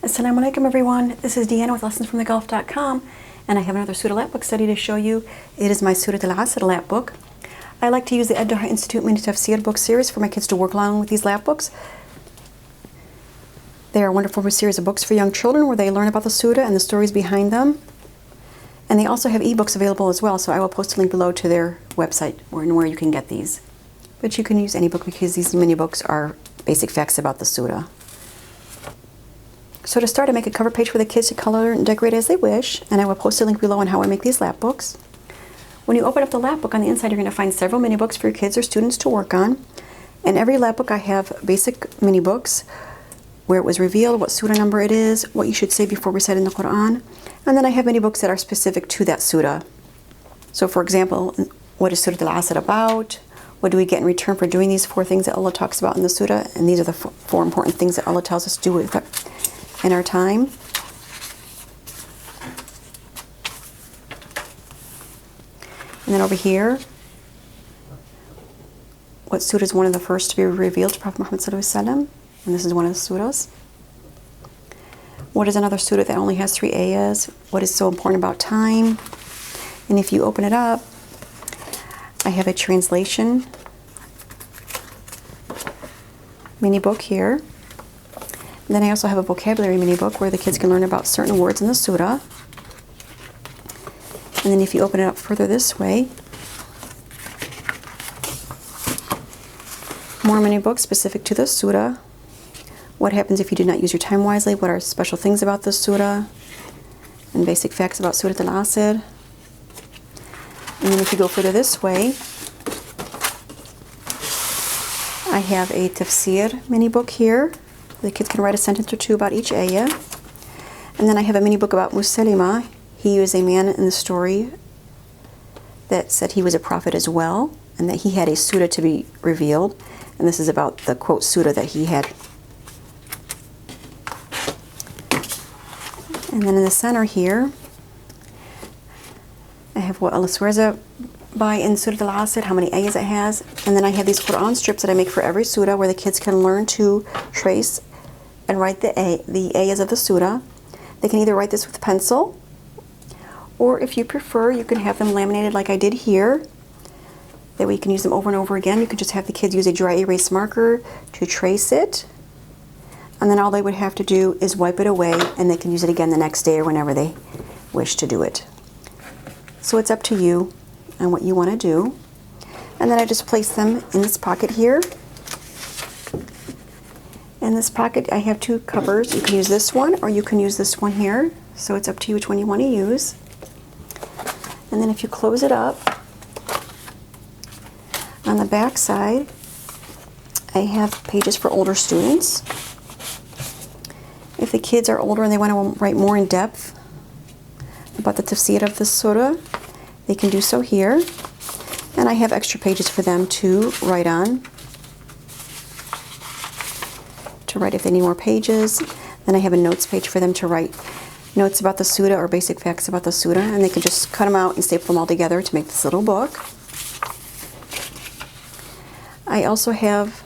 Assalamu alaikum everyone. This is Deanna with LessonsfromtheGulf.com, and I have another Surat Lapbook study to show you. It is my Surat Al-Asr Lapbook. I like to use the Ad-Duha Institute Mini Tafsir book series for my kids to work along with these lapbooks. They are a wonderful series of books for young children where they learn about the surah and the stories behind them. And they also have ebooks available as well, so I will post a link below to their website where you can get these. But you can use any book because these mini books are basic facts about the surah. So to start, I make a cover page for the kids to color and decorate as they wish, and I will post a link below on how I make these lap books. When you open up the lap book, on the inside you're going to find several mini books for your kids or students to work on. In every lap book I have basic mini books, where it was revealed, what surah number it is, what you should say before reciting the Quran, and then I have mini books that are specific to that surah. So for example, what is Surat Al-Asr about? What do we get in return for doing these 4 things that Allah talks about in the surah? And these are the 4 important things that Allah tells us to do with in our time. And then over here, what surah is one of the first to be revealed to Prophet Muhammad sallallahu alaihi wasallam, and this is one of the surahs. What is another surah that only has 3 ayahs? What is so important about time? And if you open it up, I have a translation mini book here. And then I also have a vocabulary mini book where the kids can learn about certain words in the surah. And then if you open it up further this way, more mini books specific to the surah. What happens if you do not use your time wisely? What are special things about the surah? And basic facts about Surat Al-Asr. And then if you go further this way, I have a tafsir mini book here. The kids can write a sentence or 2 about each ayah. And then I have a mini book about Musaylima. He was a man in the story that said he was a prophet as well, and that he had a surah to be revealed. And this is about the quote surah that he had. And then in the center here, I have what Allah swears by in Surat Al-Asr, how many ayahs it has. And then I have these Quran strips that I make for every surah where the kids can learn to trace and write the ayahs of the surah. They can either write this with pencil, or if you prefer, you can have them laminated like I did here. That way you can use them over and over again. You can just have the kids use a dry erase marker to trace it. And then all they would have to do is wipe it away, and they can use it again the next day or whenever they wish to do it. So it's up to you and what you want to do. And then I just place them in this pocket here. In this pocket I have 2 covers. You can use this one or you can use this one here. So it's up to you which one you want to use. And then if you close it up, on the back side I have pages for older students. If the kids are older and they want to write more in depth about the tafsir of the surah, they can do so here. And I have extra pages for them to write on, if they need more pages. Then I have a notes page for them to write notes about the surah or basic facts about the surah, and they can just cut them out and staple them all together to make this little book. I also have,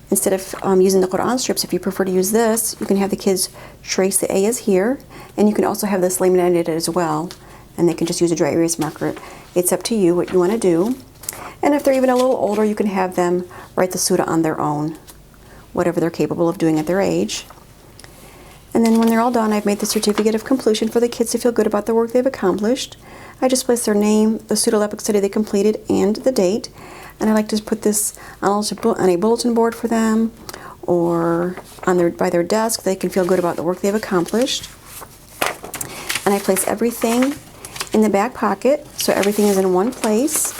instead of using the Quran strips, if you prefer to use this, you can have the kids trace the ayahs here, and you can also have this laminated as well, and they can just use a dry erase marker. It's up to you what you want to do. And if they're even a little older, you can have them write the surah on their own, whatever they're capable of doing at their age. And then when they're all done, I've made the certificate of completion for the kids to feel good about the work they've accomplished. I just place their name, the Surat Al-Lapbook study they completed, and the date. And I like to put this on a bulletin board for them, or by their desk. They can feel good about the work they've accomplished. And I place everything in the back pocket, so everything is in one place.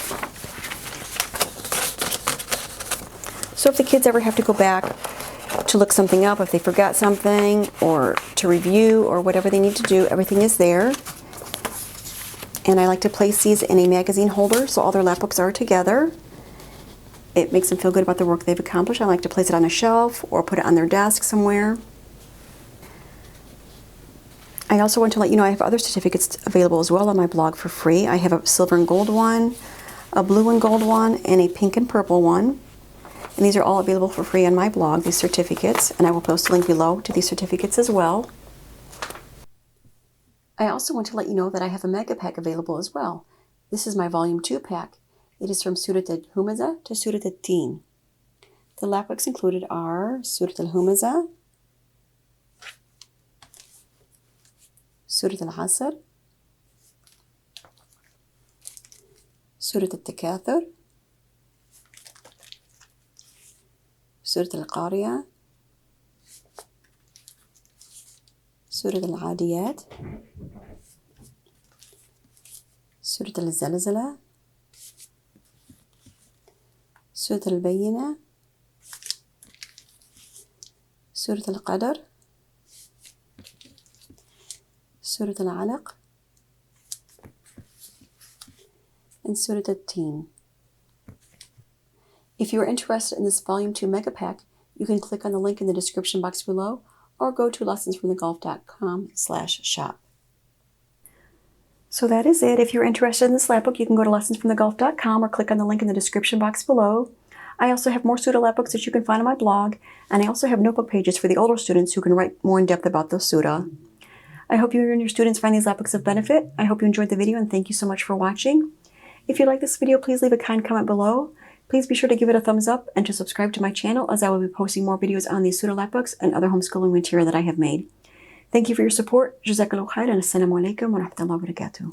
So if the kids ever have to go back to look something up, if they forgot something, or to review, or whatever they need to do, everything is there. And I like to place these in a magazine holder so all their lap books are together. It makes them feel good about the work they've accomplished. I like to place it on a shelf or put it on their desk somewhere. I also want to let you know I have other certificates available as well on my blog for free. I have a silver and gold one, a blue and gold one, and a pink and purple one. And these are all available for free on my blog, these certificates, and I will post a link below to these certificates as well. I also want to let you know that I have a mega pack available as well. This is my volume 2 pack. It is from Surat Al-Humaza to Surat Al-Teen. The lapbooks included are Surat Al-Humaza, Surat Al-Asr, Surat Al-Takathur, Surat Al-Qariya, Surat Al-Adiyat, Surat Al-Zalzala, Surat Al-Bayyina, Surat Al-Qadr, Surat Al-Alaq, and Surat Al-Teen. If you are interested in this Volume 2 Mega Pack, you can click on the link in the description box below or go to lessonsfromthegulf.com/shop. So that is it. If you're interested in this lapbook, you can go to lessonsfromthegulf.com or click on the link in the description box below. I also have more Surah lapbooks that you can find on my blog, and I also have notebook pages for the older students who can write more in depth about the Surah. I hope you and your students find these lapbooks of benefit. I hope you enjoyed the video, and thank you so much for watching. If you like this video, please leave a kind comment below. Please be sure to give it a thumbs up and to subscribe to my channel, as I will be posting more videos on these Surah lapbooks and other homeschooling material that I have made. Thank you for your support. Jazakallahu khair, and assalamu alaikum wa rahmatullahi wa barakatuh.